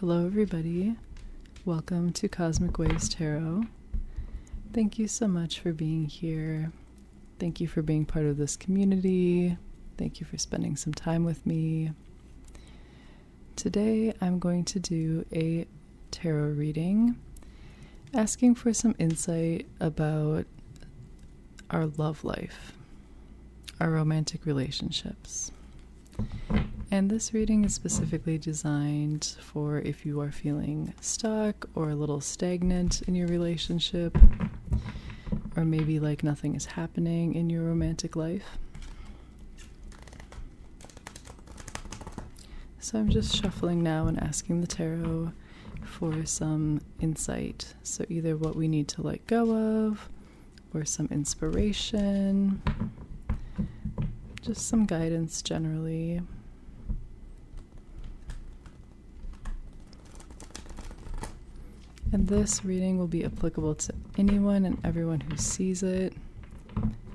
Hello everybody, welcome to Cosmic Waves Tarot. Thank you so much for being here. Thank you for being part of this community. Thank you for spending some time with me. Today I'm going to do a tarot reading, asking for some insight about our love life, our romantic relationships. And this reading is specifically designed for if you are feeling stuck or a little stagnant in your relationship, or maybe like nothing is happening in your romantic life. So I'm just shuffling now and asking the tarot for some insight. So either what we need to let go of, or some inspiration, just some guidance generally. And this reading will be applicable to anyone and everyone who sees it.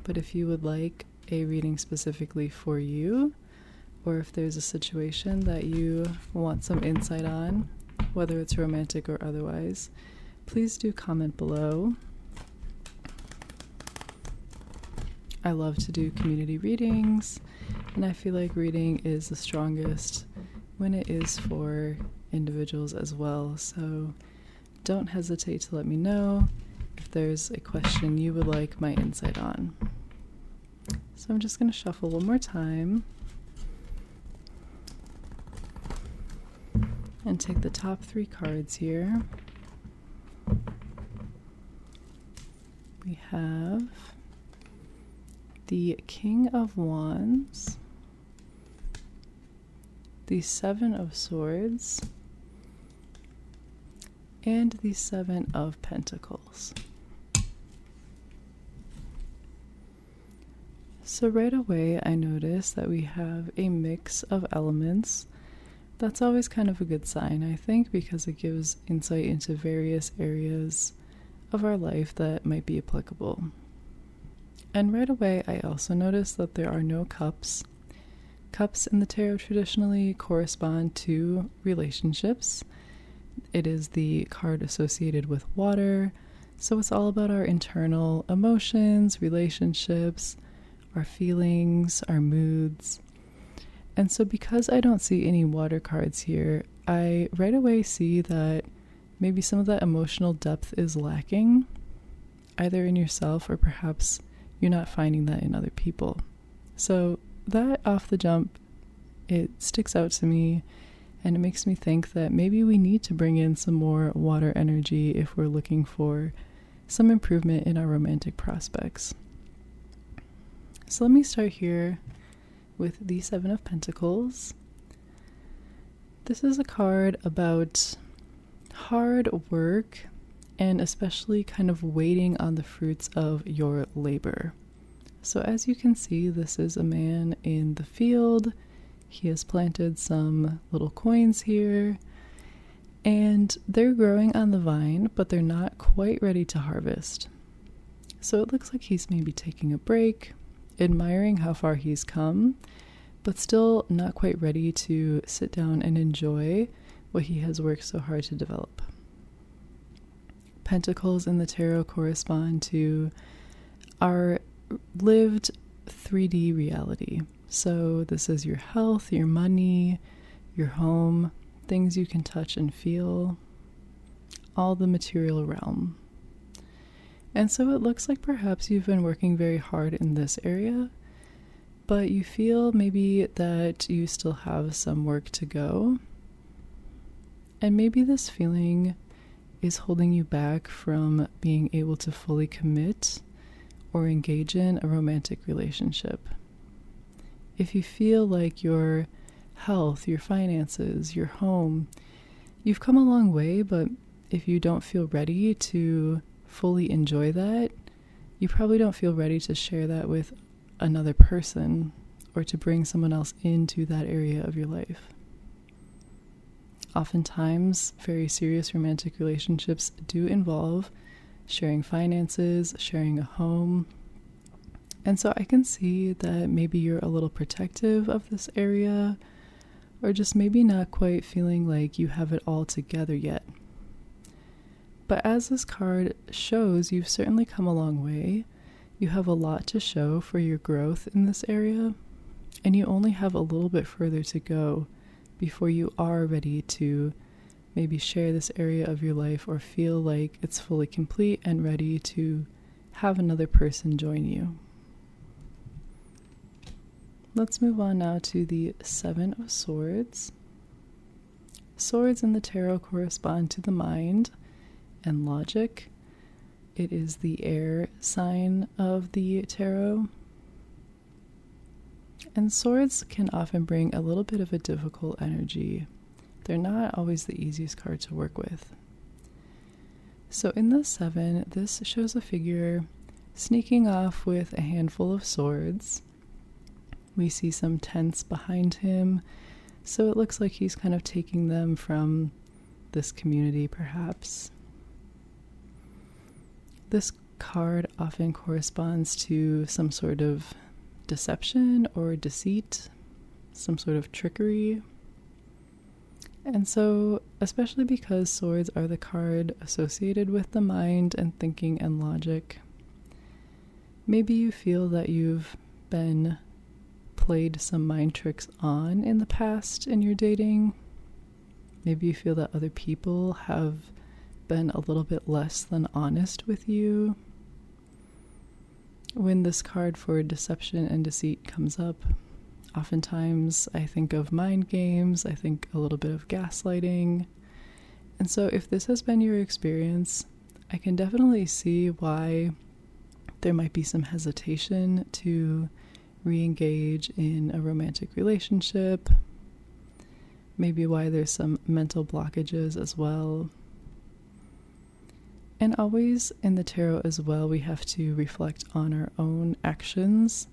But if you would like a reading specifically for you, or if there's a situation that you want some insight on, whether it's romantic or otherwise, please do comment below. I love to do community readings, and I feel like reading is the strongest when it is for individuals as well. So don't hesitate to let me know if there's a question you would like my insight on. So I'm just going to shuffle one more time and take the top 3 cards here. We have the King of Wands, the 7 of Swords, and the 7 of Pentacles. So right away I notice that we have a mix of elements. That's always kind of a good sign, I think, because it gives insight into various areas of our life that might be applicable. And right away I also notice that there are no cups. Cups in the tarot traditionally correspond to relationships. It is the card associated with water, so it's all about our internal emotions, relationships, our feelings, our moods. And so because I don't see any water cards here, I right away see that maybe some of that emotional depth is lacking, either in yourself or perhaps you're not finding that in other people. So that off the jump, it sticks out to me. And it makes me think that maybe we need to bring in some more water energy if we're looking for some improvement in our romantic prospects. So let me start here with the 7 of Pentacles. This is a card about hard work and especially kind of waiting on the fruits of your labor. So as you can see, this is a man in the field. He has planted some little coins here, and they're growing on the vine, but they're not quite ready to harvest. So it looks like he's maybe taking a break, admiring how far he's come, but still not quite ready to sit down and enjoy what he has worked so hard to develop. Pentacles in the tarot correspond to our lived 3D reality. So this is your health, your money, your home, things you can touch and feel, all the material realm. And so it looks like perhaps you've been working very hard in this area, but you feel maybe that you still have some work to go. And maybe this feeling is holding you back from being able to fully commit or engage in a romantic relationship. If you feel like your health, your finances, your home, you've come a long way, but if you don't feel ready to fully enjoy that, you probably don't feel ready to share that with another person or to bring someone else into that area of your life. Oftentimes, very serious romantic relationships do involve sharing finances, sharing a home. And so I can see that maybe you're a little protective of this area, or just maybe not quite feeling like you have it all together yet. But as this card shows, you've certainly come a long way. You have a lot to show for your growth in this area, and you only have a little bit further to go before you are ready to maybe share this area of your life or feel like it's fully complete and ready to have another person join you. Let's move on now to the Seven of Swords. Swords in the tarot correspond to the mind and logic. It is the air sign of the tarot. And swords can often bring a little bit of a difficult energy. They're not always the easiest card to work with. So in the seven, this shows a figure sneaking off with a handful of swords. We see some tents behind him, so it looks like he's kind of taking them from this community, perhaps. This card often corresponds to some sort of deception or deceit, some sort of trickery. And so, especially because swords are the card associated with the mind and thinking and logic, maybe you feel that you've been played some mind tricks on in the past in your dating. Maybe you feel that other people have been a little bit less than honest with you. When this card for deception and deceit comes up, oftentimes I think of mind games, I think a little bit of gaslighting. And so if this has been your experience, I can definitely see why there might be some hesitation to re-engage in a romantic relationship, maybe why there's some mental blockages as well. And always in the tarot as well, we have to reflect on our own actions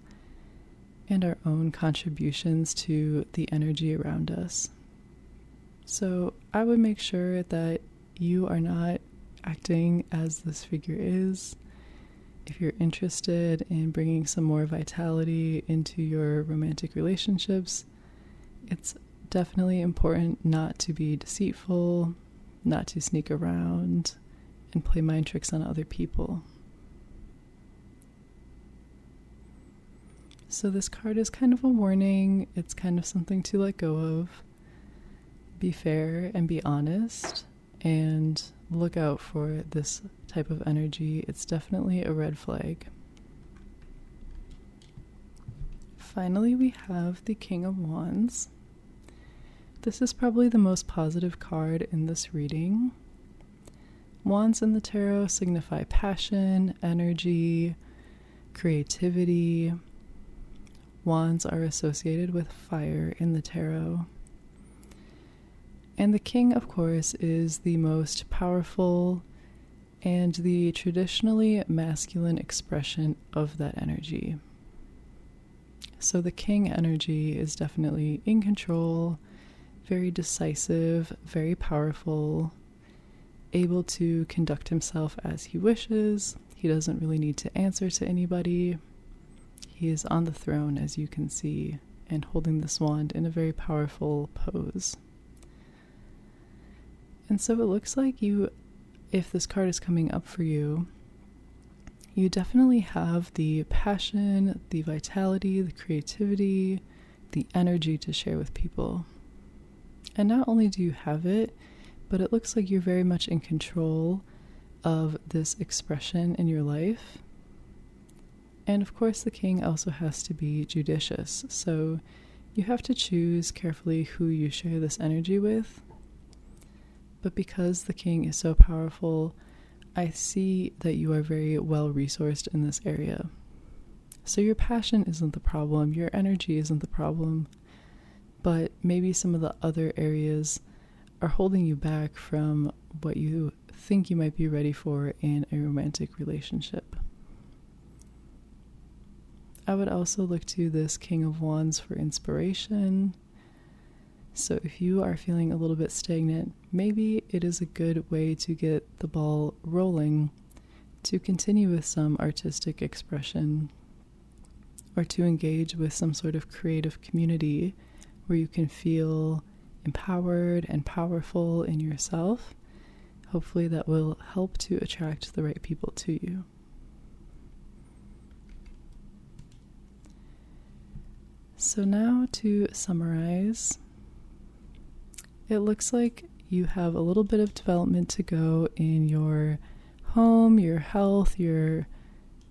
and our own contributions to the energy around us. So I would make sure that you are not acting as this figure is. If you're interested in bringing some more vitality into your romantic relationships, it's definitely important not to be deceitful, not to sneak around and play mind tricks on other people. So this card is kind of a warning. It's kind of something to let go of. Be fair and be honest, and look out for this type of energy. It's definitely a red flag. Finally, we have the King of Wands. This is probably the most positive card in this reading. Wands in the tarot signify passion, energy, creativity. Wands are associated with fire in the tarot. And the king, of course, is the most powerful and the traditionally masculine expression of that energy. So the king energy is definitely in control, very decisive, very powerful, able to conduct himself as he wishes. He doesn't really need to answer to anybody. He is on the throne, as you can see, and holding this wand in a very powerful pose. And so it looks like you, if this card is coming up for you, you definitely have the passion, the vitality, the creativity, the energy to share with people. And not only do you have it, but it looks like you're very much in control of this expression in your life. And of course, the king also has to be judicious. So you have to choose carefully who you share this energy with. But because the king is so powerful, I see that you are very well resourced in this area. So your passion isn't the problem, your energy isn't the problem, but maybe some of the other areas are holding you back from what you think you might be ready for in a romantic relationship. I would also look to this King of Wands for inspiration. So if you are feeling a little bit stagnant, maybe it is a good way to get the ball rolling to continue with some artistic expression or to engage with some sort of creative community where you can feel empowered and powerful in yourself. Hopefully that will help to attract the right people to you. So now to summarize, it looks like you have a little bit of development to go in your home, your health, your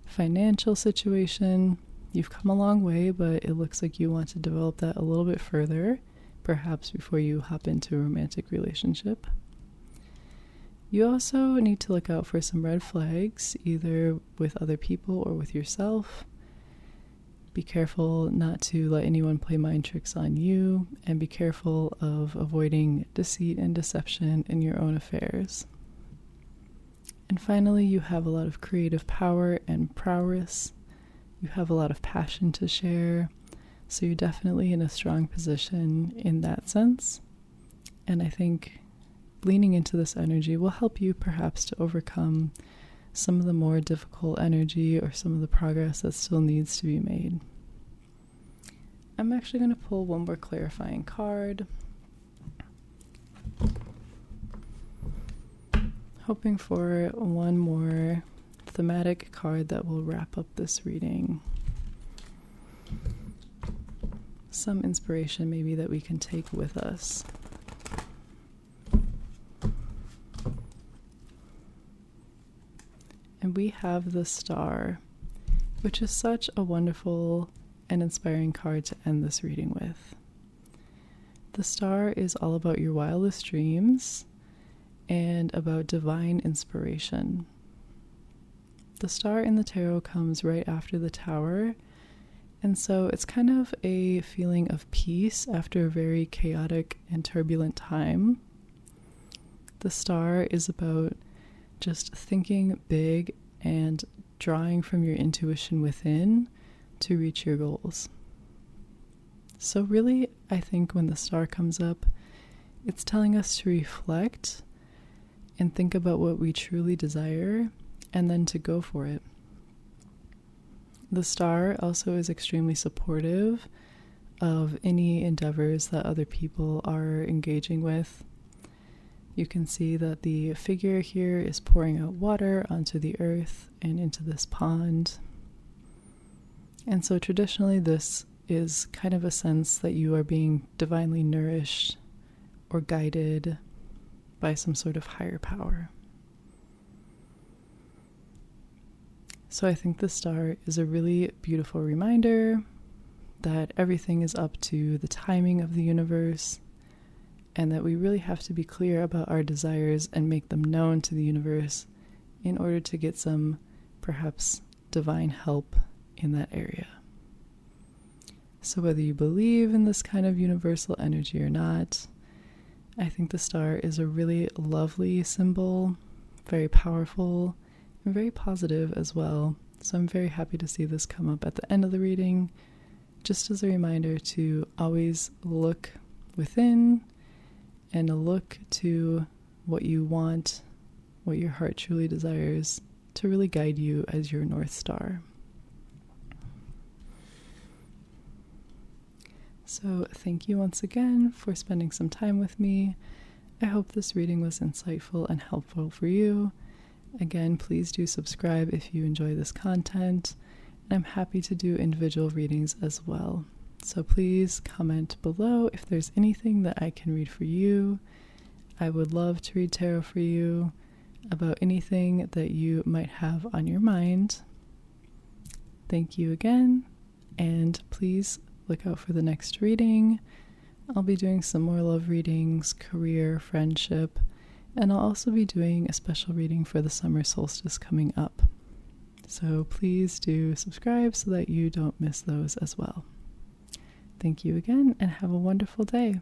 financial situation. You've come a long way, but it looks like you want to develop that a little bit further, perhaps before you hop into a romantic relationship. You also need to look out for some red flags, either with other people or with yourself. Be careful not to let anyone play mind tricks on you, and be careful of avoiding deceit and deception in your own affairs. And finally, you have a lot of creative power and prowess. You have a lot of passion to share, so you're definitely in a strong position in that sense. And I think leaning into this energy will help you perhaps to overcome some of the more difficult energy or some of the progress that still needs to be made. I'm actually going to pull one more clarifying card, hoping for one more thematic card that will wrap up this reading. Some inspiration maybe that we can take with us. And we have the Star, which is such a wonderful and inspiring card to end this reading with. The Star is all about your wildest dreams and about divine inspiration. The Star in the tarot comes right after the Tower, and so it's kind of a feeling of peace after a very chaotic and turbulent time. The Star is about just thinking big and drawing from your intuition within to reach your goals. So really, I think when the Star comes up, it's telling us to reflect and think about what we truly desire and then to go for it. The Star also is extremely supportive of any endeavors that other people are engaging with. You can see that the figure here is pouring out water onto the earth and into this pond. And so traditionally this is kind of a sense that you are being divinely nourished or guided by some sort of higher power. So I think the Star is a really beautiful reminder that everything is up to the timing of the universe, and that we really have to be clear about our desires and make them known to the universe in order to get some, perhaps, divine help in that area. So whether you believe in this kind of universal energy or not, I think the Star is a really lovely symbol, very powerful, and very positive as well. So I'm very happy to see this come up at the end of the reading, just as a reminder to always look within and a look to what you want, what your heart truly desires, to really guide you as your North Star. So thank you once again for spending some time with me. I hope this reading was insightful and helpful for you. Again, please do subscribe if you enjoy this content, and I'm happy to do individual readings as well. So please comment below if there's anything that I can read for you. I would love to read tarot for you about anything that you might have on your mind. Thank you again, and please look out for the next reading. I'll be doing some more love readings, career, friendship, and I'll also be doing a special reading for the summer solstice coming up. So please do subscribe so that you don't miss those as well. Thank you again, and have a wonderful day.